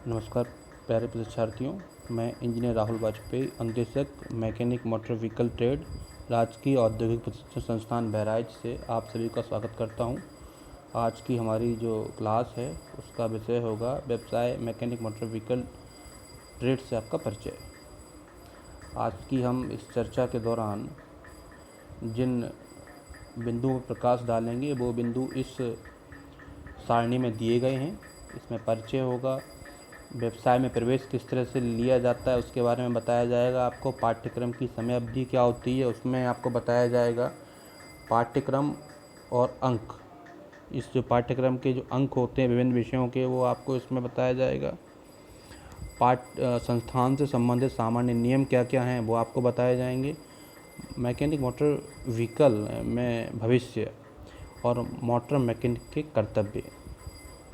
नमस्कार प्यारे परीक्षार्थियों, मैं इंजीनियर राहुल वाजपेयी, अनुदेशक मैकेनिक मोटर व्हीकल ट्रेड, राजकीय औद्योगिक प्रशिक्षण संस्थान बहराइच से आप सभी का स्वागत करता हूं। आज की हमारी जो क्लास है उसका विषय होगा व्यवसाय मैकेनिक मोटर व्हीकल ट्रेड से आपका परिचय। आज की हम इस चर्चा के दौरान जिन बिंदुओं पर प्रकाश डालेंगे वो बिंदु इस सारणी में दिए गए हैं। इसमें परिचय होगा, व्यवसाय में प्रवेश किस तरह से लिया जाता है उसके बारे में बताया जाएगा आपको, पाठ्यक्रम की समय अवधि क्या होती है उसमें आपको बताया जाएगा, पाठ्यक्रम और अंक, इस जो पाठ्यक्रम के जो अंक होते हैं विभिन्न विषयों के वो आपको इसमें बताया जाएगा। संस्थान से संबंधित सामान्य नियम क्या क्या हैं वो आपको बताए जाएंगे। मैकेनिक मोटर व्हीकल में भविष्य और मोटर मैकेनिक के कर्तव्य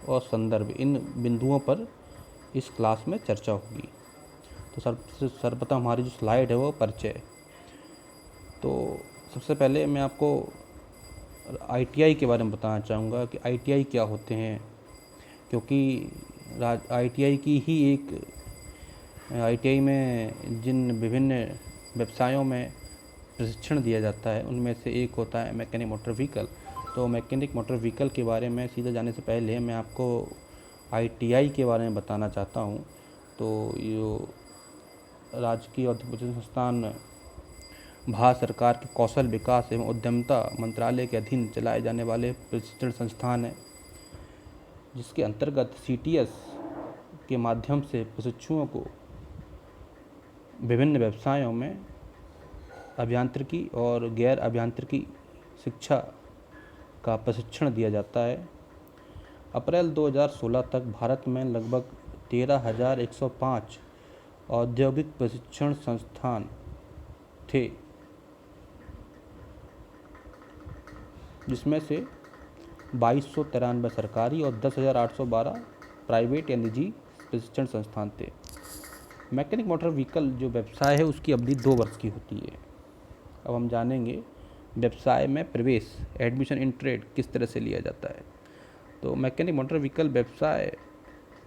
और संदर्भ, इन बिंदुओं पर इस क्लास में चर्चा होगी। तो सर्वप्रथम हमारी जो स्लाइड है वो परिचय। तो सबसे पहले मैं आपको आईटीआई के बारे में बताना चाहूँगा कि आईटीआई क्या होते हैं, क्योंकि आईटीआई की ही एक आईटीआई में जिन विभिन्न व्यवसायों में प्रशिक्षण दिया जाता है उनमें से एक होता है मैकेनिक मोटर व्हीकल। तो मैकेनिक मोटर व्हीकल के बारे में सीधे जाने से पहले मैं आपको आईटीआई के बारे में बताना चाहता हूँ। तो ये राजकीय औद्योगिक प्रशिक्षण संस्थान भारत सरकार के कौशल विकास एवं उद्यमिता मंत्रालय के अधीन चलाए जाने वाले प्रशिक्षण संस्थान है, जिसके अंतर्गत सीटीएस के माध्यम से प्रशिक्षुओं को विभिन्न व्यवसायों में अभियांत्रिकी और गैर अभियांत्रिकी शिक्षा का प्रशिक्षण दिया जाता है। अप्रैल 2016 तक भारत में लगभग 13,105 औद्योगिक प्रशिक्षण संस्थान थे, जिसमें से 2293 सरकारी और 10,812 प्राइवेट या निजी प्रशिक्षण संस्थान थे। मैकेनिक मोटर व्हीकल जो व्यवसाय है उसकी अवधि 2 वर्ष की होती है। अब हम जानेंगे व्यवसाय में प्रवेश, एडमिशन इन ट्रेड किस तरह से लिया जाता है। तो मैकेनिक मोटर व्हीकल व्यवसाय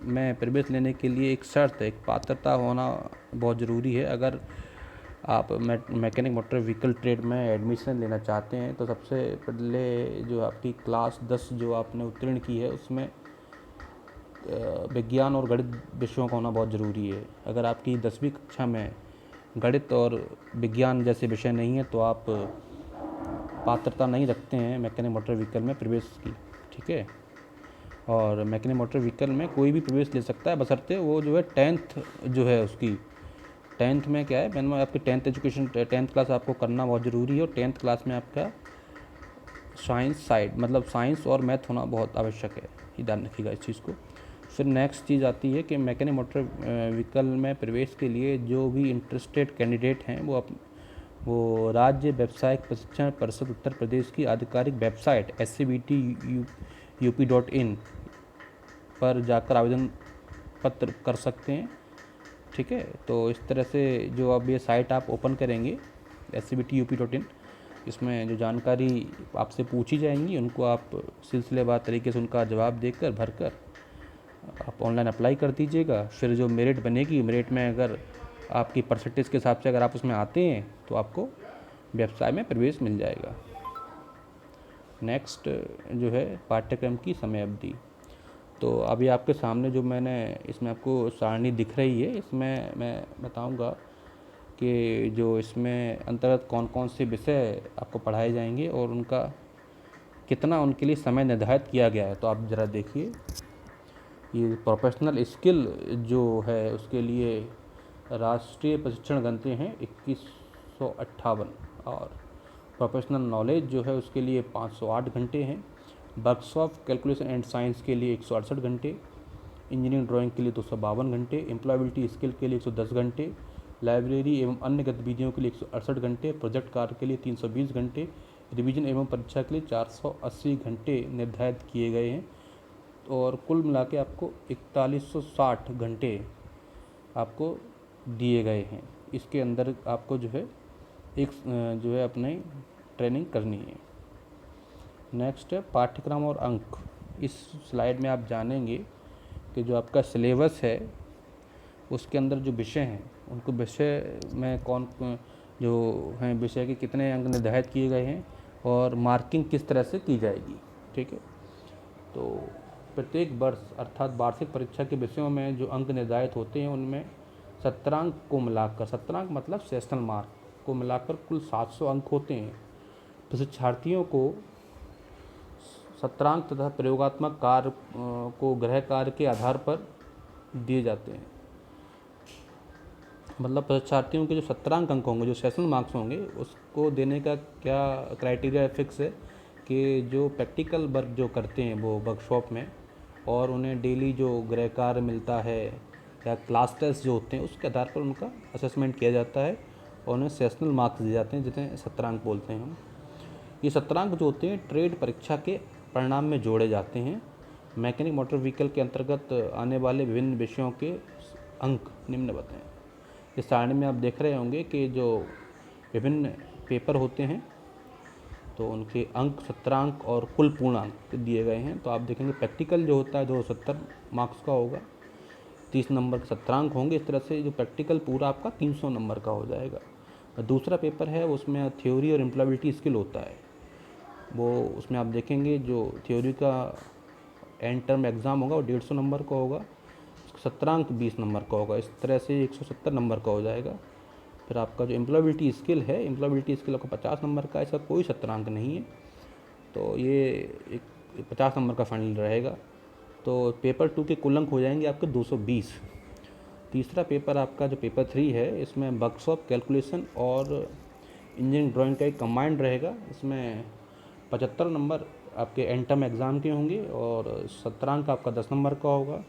में प्रवेश लेने के लिए एक शर्त है, एक पात्रता होना बहुत ज़रूरी है। अगर आप मैकेनिक मोटर व्हीकल ट्रेड में एडमिशन लेना चाहते हैं तो सबसे पहले जो आपकी क्लास 10 जो आपने उत्तीर्ण की है उसमें विज्ञान और गणित विषयों का होना बहुत ज़रूरी है। अगर आपकी 10वीं कक्षा में गणित और विज्ञान जैसे विषय नहीं है तो आप पात्रता नहीं रखते हैं मैकेनिक मोटर व्हीकल में प्रवेश की, ठीक है। और मैकेनिक मोटर व्हीकल में कोई भी प्रवेश ले सकता है, बशर्ते वो जो है 10th जो है उसकी 10th में क्या है, मैंने आपकी 10th एजुकेशन 10th क्लास आपको करना बहुत ज़रूरी है। और 10th क्लास में आपका साइंस साइड मतलब साइंस और मैथ होना बहुत आवश्यक है, ये ध्यान रखिएगा इस चीज़ को। फिर नेक्स्ट चीज़ आती है कि मैकेनिक मोटर व्हीकल में प्रवेश के लिए जो भी इंटरेस्टेड कैंडिडेट हैं वो राज्य व्यावसायिक प्रशिक्षण परिषद उत्तर प्रदेश की आधिकारिक वेबसाइट scbtup.in पर जाकर आवेदन पत्र कर सकते हैं, ठीक है। तो इस तरह से जो अब ये साइट आप ओपन करेंगे scbtup.in, इसमें जो जानकारी आपसे पूछी जाएंगी उनको आप सिलसिलेवार तरीके से उनका जवाब देकर भरकर आप ऑनलाइन अप्लाई कर दीजिएगा। फिर जो मेरिट बनेगी, मेरिट में अगर आपकी परसेंटेज के हिसाब से अगर आप उसमें आते हैं तो आपको व्यवसाय में प्रवेश मिल जाएगा। नेक्स्ट जो है पाठ्यक्रम की समय अवधि। तो अभी आपके सामने जो मैंने इसमें आपको सारणी दिख रही है, इसमें मैं बताऊंगा कि जो इसमें अंतर्गत कौन कौन से विषय आपको पढ़ाए जाएंगे और उनका कितना उनके लिए समय निर्धारित किया गया है। तो आप ज़रा देखिए, ये प्रोफेशनल स्किल जो है उसके लिए राष्ट्रीय प्रशिक्षण घंटे हैं 2158, और प्रोफेशनल नॉलेज जो है उसके लिए 508 घंटे हैं। वर्कशॉप कैलकुलेशन एंड साइंस के लिए 168 घंटे, इंजीनियरिंग ड्राइंग के लिए 252 घंटे, एम्प्लॉयबिलिटी स्किल के लिए 110 घंटे, लाइब्रेरी एवं अन्य गतिविधियों के लिए 168 घंटे, प्रोजेक्ट कार्य के लिए 320 घंटे, रिवीजन एवं परीक्षा के लिए 480 घंटे निर्धारित किए गए हैं। और कुल मिला के आपको 4160 घंटे आपको दिए गए हैं। इसके अंदर आपको जो है एक जो है अपनी ट्रेनिंग करनी है। नेक्स्ट है पाठ्यक्रम और अंक। इस स्लाइड में आप जानेंगे कि जो आपका सिलेबस है उसके अंदर जो विषय हैं उनको विषय में कौन जो हैं विषय के कितने अंक निर्धारित किए गए हैं और मार्किंग किस तरह से की जाएगी। ठीक है, तो प्रत्येक वर्ष अर्थात वार्षिक परीक्षा के विषयों में जो अंक निर्धारित होते हैं उनमें सत्रांक को मिलाकर, सत्रांक मतलब सेशनल मार्क को मिलाकर कुल 700 अंक होते हैं। परीक्षार्थियों को सत्रांक तथा प्रयोगात्मक कार्य को गृह कार्य के आधार पर दिए जाते हैं। मतलब परीक्षार्थियों के जो सत्रांक अंक होंगे, जो सेशनल मार्क्स होंगे, उसको देने का क्या क्राइटेरिया फिक्स है कि जो प्रैक्टिकल वर्क जो करते हैं वो वर्कशॉप में, और उन्हें डेली जो गृह कार्य मिलता है या क्लास टेस्ट जो होते हैं उसके आधार पर उनका असेसमेंट किया जाता है और उन्हें सेशनल मार्क्स दिए जाते हैं जिन्हें सत्रांक बोलते हैं हम। ये सत्रांक जो होते हैं ट्रेड परीक्षा के परिणाम में जोड़े जाते हैं। मैकेनिक मोटर व्हीकल के अंतर्गत आने वाले विभिन्न विषयों के अंक निम्न बताएं। इस सारणी में आप देख रहे होंगे कि जो विभिन्न पेपर होते हैं तो उनके अंक, सत्रांक और कुल पूर्णांक दिए गए हैं। तो आप देखेंगे प्रैक्टिकल जो होता है 270 मार्क्स का होगा, 30 नंबर के सत्रांक होंगे। इस तरह से जो प्रैक्टिकल पूरा आपका 300 नंबर का हो जाएगा। दूसरा पेपर है उसमें थ्योरी और एम्प्लॉयबिलिटी स्किल होता है, वो उसमें आप देखेंगे जो थ्योरी का एंड टर्म एग्ज़ाम होगा वो 150 नंबर का होगा, सत्रांक 20 नंबर का होगा। इस तरह से 170 नंबर का हो जाएगा। फिर आपका जो एम्प्लॉयबिलिटी स्किल है, एम्प्लॉयबिलिटी स्किल आपका 50 नंबर का, ऐसा कोई सत्रांक नहीं है, तो ये एक 50 नंबर का फाइनल रहेगा। तो पेपर 2 के कुल अंक हो जाएंगे आपके 220। तीसरा पेपर आपका जो पेपर 3 है इसमें वर्कशॉप, कैलकुलेशन और इंजीनियरिंग ड्राइंग का एक कंबाइंड रहेगा। इसमें 75 नंबर आपके एंड टर्म एग्ज़ाम के होंगे और सत्रांक आपका 10 नंबर का होगा।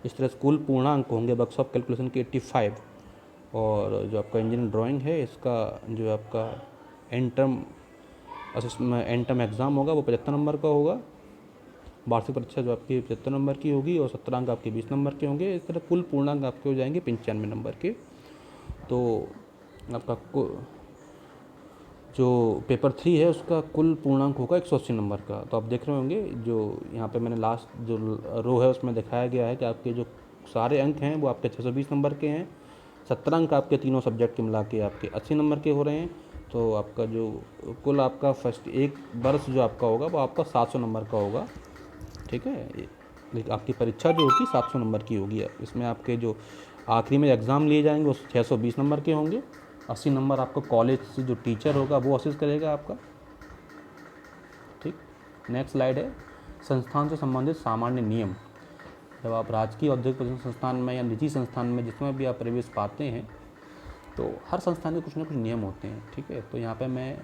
इस तरह से कुल पूर्णांक होंगे वर्कशॉप कैलकुलेशन के 85, और जो आपका इंजीनियरिंग ड्राइंग है इसका जो आपका एंड टर्म एग्ज़ाम होगा वो 75 नंबर का होगा। वार्षिक परीक्षा जो आपकी 75 नंबर की होगी और सत्रांक आपके 20 नंबर के होंगे। इस तरह कुल पूर्णांक आपके हो जाएंगे 95 नंबर के। तो आपका जो पेपर 3 है उसका कुल पूर्णांक होगा 180 नंबर का। तो आप देख रहे होंगे जो यहाँ पे मैंने लास्ट जो रो है उसमें दिखाया गया है कि आपके जो सारे अंक हैं वो आपके 620 नंबर के हैं। सत्रांक आपके तीनों सब्जेक्ट के मिला के आपके 80 नंबर के हो रहे हैं। तो आपका जो कुल आपका फर्स्ट एक वर्ष जो आपका होगा वो आपका 700 नंबर का होगा। ठीक है, लेकिन आपकी परीक्षा जो होगी 700 नंबर की होगी। इसमें आपके जो आखिरी में एग्ज़ाम लिए जाएंगे वो 620 नंबर के होंगे। 80 नंबर आपको कॉलेज से जो टीचर होगा वो असिस्ट करेगा आपका। ठीक, नेक्स्ट स्लाइड है संस्थान से संबंधित सामान्य नियम। जब आप राजकीय औद्योगिक प्रशिक्षण संस्थान में या निजी संस्थान में जिसमें भी आप प्रवेश पाते हैं तो हर संस्थान के कुछ ना कुछ नियम होते हैं। ठीक है, तो यहाँ पे मैं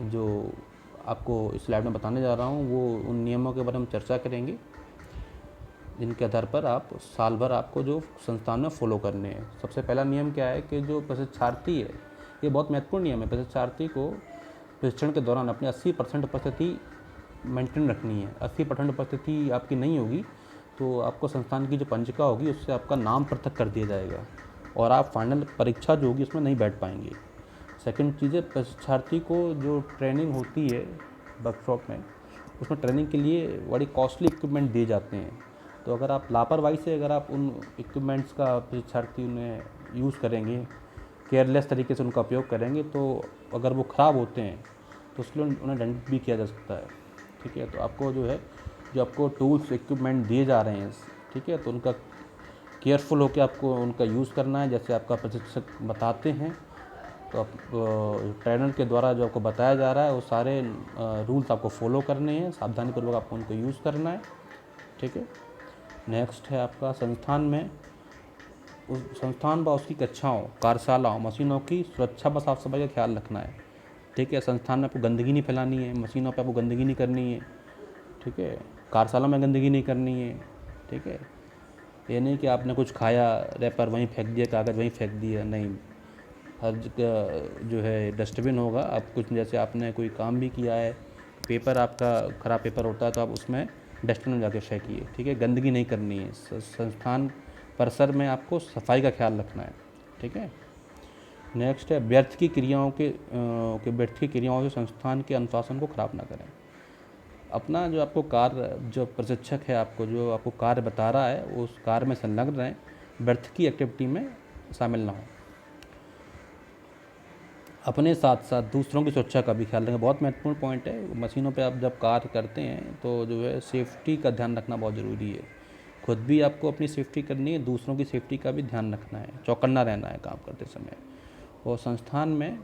जो आपको इस स्लाइड में बताने जा रहा हूँ वो उन नियमों के बारे में चर्चा करेंगे जिनके आधार पर आप साल भर आपको जो संस्थान में फॉलो करने हैं। सबसे पहला नियम क्या है कि जो प्रशिक्षार्थी है, ये बहुत महत्वपूर्ण नियम है, प्रशिक्षार्थी को प्रशिक्षण के दौरान अपनी 80% उपस्थिति मेंटेन रखनी है। 80% उपस्थिति आपकी नहीं होगी तो आपको संस्थान की जो पंचिका होगी उससे आपका नाम पृथक कर दिया जाएगा और आप फाइनल परीक्षा जो होगी उसमें नहीं बैठ पाएंगे। सेकंड चीज़ है प्रशिक्षार्थी को जो ट्रेनिंग होती है वर्कशॉप में, उसमें ट्रेनिंग के लिए बड़ी कॉस्टली इक्विपमेंट दिए जाते हैं। तो अगर आप लापरवाही से अगर आप उन इक्विपमेंट्स का प्रशिक्षार्थी उन्हें यूज़ करेंगे, केयरलेस तरीके से उनका उपयोग करेंगे, तो अगर वो ख़राब होते हैं तो उसके लिए उन्हें दंडित भी किया जा सकता है। ठीक है, तो आपको जो है जो आपको टूल्स इक्विपमेंट दिए जा रहे हैं, ठीक है, तो उनका केयरफुल होकर आपको उनका यूज़ करना है। जैसे आपका प्रशिक्षक बताते हैं तो आप ट्रेनर के द्वारा जो आपको बताया जा रहा है वो सारे रूल्स आपको फॉलो करने हैं, सावधानीपूर्वक आपको उनको यूज़ करना है। ठीक है, नेक्स्ट है आपका संस्थान में उस संस्थान व उसकी कक्षाओं, कार्यशालाओं, मशीनों की सुरक्षा व साफ सफाई का ख्याल रखना है। ठीक है, संस्थान में आपको गंदगी नहीं फैलानी है, मशीनों पे आपको गंदगी नहीं करनी है। ठीक है, कार्यशाला में गंदगी नहीं करनी है। ठीक है, ये नहीं कि आपने कुछ खाया रैपर वहीं फेंक दिया, कागज़ वहीं फेंक दिया, नहीं, हर जगह जो है डस्टबिन होगा। आप कुछ जैसे आपने कोई काम भी किया है, पेपर आपका ख़राब पेपर होता है तो आप उसमें डस्टबिन में जाके फेंकिए। ठीक है, गंदगी नहीं करनी है। संस्थान परिसर में आपको सफाई का ख्याल रखना है। ठीक है, नेक्स्ट है व्यर्थ की क्रियाओं से संस्थान के अनुशासन को ख़राब ना करें। अपना जो आपको कार्य, जो प्रशिक्षक है आपको जो आपको कार्य बता रहा है, उस कार्य में संलग्न रहें, व्यर्थ की एक्टिविटी में शामिल ना हो। अपने साथ साथ दूसरों की सुरक्षा का भी ख्याल रखें। बहुत महत्वपूर्ण पॉइंट है। मशीनों पे आप जब कार्य करते हैं तो जो है सेफ्टी का ध्यान रखना बहुत ज़रूरी है। खुद भी आपको अपनी सेफ्टी करनी है, दूसरों की सेफ्टी का भी ध्यान रखना है, चौकन्ना रहना है काम करते समय। और संस्थान में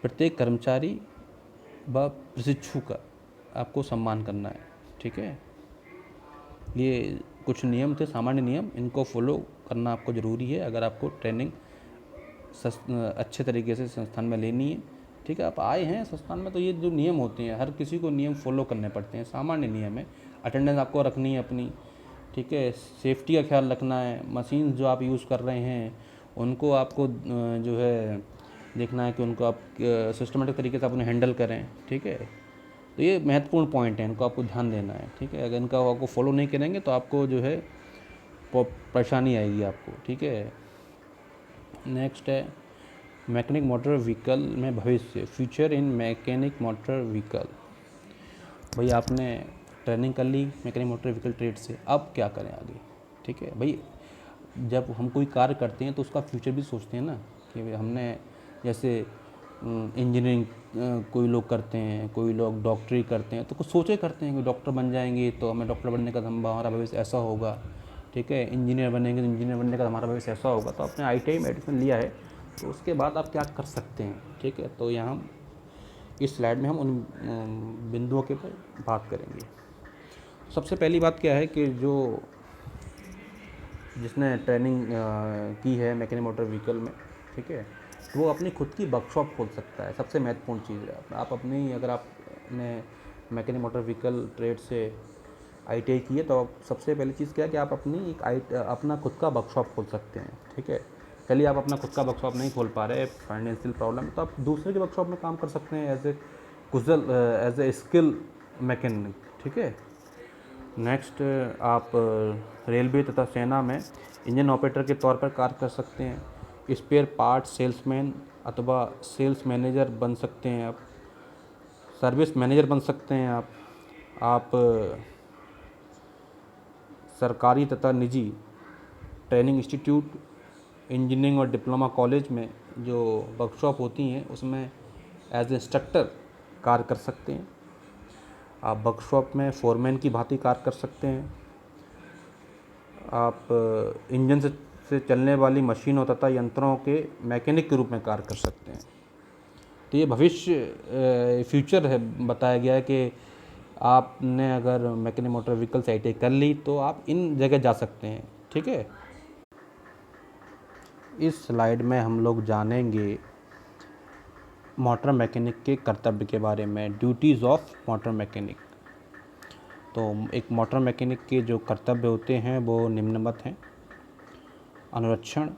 प्रत्येक कर्मचारी व प्रशिक्षु का आपको सम्मान करना है। ठीक है, ये कुछ नियम थे, सामान्य नियम, इनको फॉलो करना आपको ज़रूरी है अगर आपको ट्रेनिंग अच्छे तरीके से संस्थान में लेनी है। ठीक है, आप आए हैं संस्थान में तो ये जो नियम होते हैं हर किसी को नियम फॉलो करने पड़ते हैं, सामान्य नियम है। अटेंडेंस आपको रखनी है अपनी, ठीक है, सेफ्टी का ख्याल रखना है। मशीन जो आप यूज़ कर रहे हैं उनको आपको जो है देखना है कि उनको आप सिस्टमेटिक तरीके से आप उन्हें हैंडल करें। ठीक है, तो ये महत्वपूर्ण पॉइंट है, इनको आपको ध्यान देना है। ठीक है, अगर इनका आपको फॉलो नहीं करेंगे तो आपको जो है परेशानी आएगी आपको। ठीक है, नेक्स्ट है मैकेनिक मोटर व्हीकल में भविष्य, future in mechanic motor vehicle. भाई आपने ट्रेनिंग कर ली मैकेनिक मोटर व्हीकल ट्रेड से, अब क्या करें आगे। ठीक है भाई, जब हम कोई कार्य करते हैं तो उसका फ्यूचर भी सोचते हैं ना, कि भाई हमने जैसे इंजीनियरिंग कोई लोग करते हैं, कोई लोग डॉक्टरी करते हैं, तो कुछ सोचे करते हैं कि डॉक्टर बन जाएंगे तो हमें डॉक्टर बनने का हमारा भविष्य ऐसा होगा। ठीक है, इंजीनियर बनेंगे तो इंजीनियर बनने का हमारा भविष्य ऐसा होगा। तो आपने ITI में एडमिशन लिया है तो उसके बाद आप क्या कर सकते हैं। ठीक है, तो यहाँ इस स्लाइड में हम उन बिंदुओं के पर बात करेंगे। सबसे पहली बात क्या है कि जो जिसने ट्रेनिंग की है मैकेनिक मोटर व्हीकल में, ठीक है, तो वो अपनी खुद की वर्कशॉप खोल सकता है। सबसे महत्वपूर्ण चीज़ है आप अपनी, अगर आपने मैकेनिक मोटर व्हीकल ट्रेड से ITI की है तो आप सबसे पहली चीज़ क्या है कि आप अपनी अपना खुद का वर्कशॉप खोल सकते हैं। ठीक है, चलिए आप अपना खुद का वर्कशॉप नहीं खोल पा रहे, फाइनेंशियल प्रॉब्लम, तो आप दूसरे के वर्कशॉप में काम कर सकते हैं एज ए स्किल मैकेनिक। ठीक है, नेक्स्ट आप रेलवे तथा सेना में इंजन ऑपरेटर के तौर पर कार्य कर सकते हैं। स्पेयर पार्ट सेल्समैन अथवा सेल्स मैनेजर बन सकते हैं आप, सर्विस मैनेजर बन सकते हैं आप सरकारी तथा निजी ट्रेनिंग इंस्टीट्यूट, इंजीनियरिंग और डिप्लोमा कॉलेज में जो वर्कशॉप होती हैं उसमें एज इंस्ट्रक्टर कार्य कर सकते हैं। आप वर्कशॉप में फोरमैन की भांति कार्य कर सकते हैं। आप इंजन से चलने वाली मशीनों तथा यंत्रों के मैकेनिक के रूप में कार्य कर सकते हैं। तो ये भविष्य फ्यूचर है, बताया गया है कि आपने अगर मैकेनिक मोटर व्हीकल से ITI कर ली तो आप इन जगह जा सकते हैं। ठीक है, इस स्लाइड में हम लोग जानेंगे मोटर मैकेनिक के कर्तव्य के बारे में, ड्यूटीज़ ऑफ मोटर मैकेनिक। तो एक मोटर मैकेनिक के जो कर्तव्य होते हैं वो निम्नवत हैं: अनुरक्षण,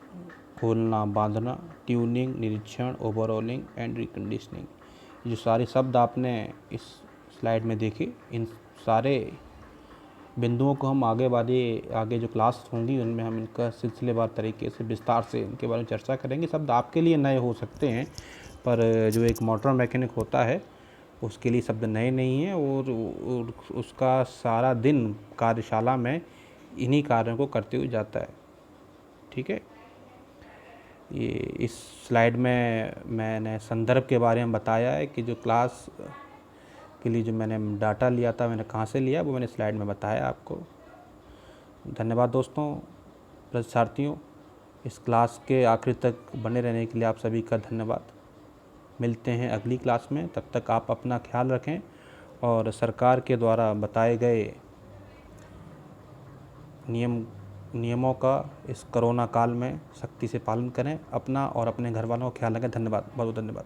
खोलना बांधना, ट्यूनिंग, निरीक्षण, ओवरऑलिंग एंड रिकंडीशनिंग। ये जो सारे शब्द आपने इस स्लाइड में देखे, इन सारे बिंदुओं को हम आगे जो क्लास होंगी उनमें हम इनका सिलसिलेवार तरीके से विस्तार से इनके बारे में चर्चा करेंगे। शब्द आपके लिए नए हो सकते हैं पर जो एक मोटर मैकेनिक होता है उसके लिए शब्द नए नहीं हैं, और उसका सारा दिन कार्यशाला में इन्हीं कार्यों को करते हुए जाता है। ठीक है, ये इस स्लाइड में मैंने संदर्भ के बारे में बताया है कि जो क्लास के लिए जो मैंने डाटा लिया था, मैंने कहाँ से लिया, वो मैंने स्लाइड में बताया आपको। धन्यवाद दोस्तों, प्रशिक्षार्थियों, इस क्लास के आखिर तक बने रहने के लिए आप सभी का धन्यवाद। मिलते हैं अगली क्लास में, तब तक आप अपना ख्याल रखें और सरकार के द्वारा बताए गए नियमों का इस कोरोना काल में सख्ती से पालन करें। अपना और अपने घर वालों का ख्याल रखें। धन्यवाद, बहुत बहुत धन्यवाद।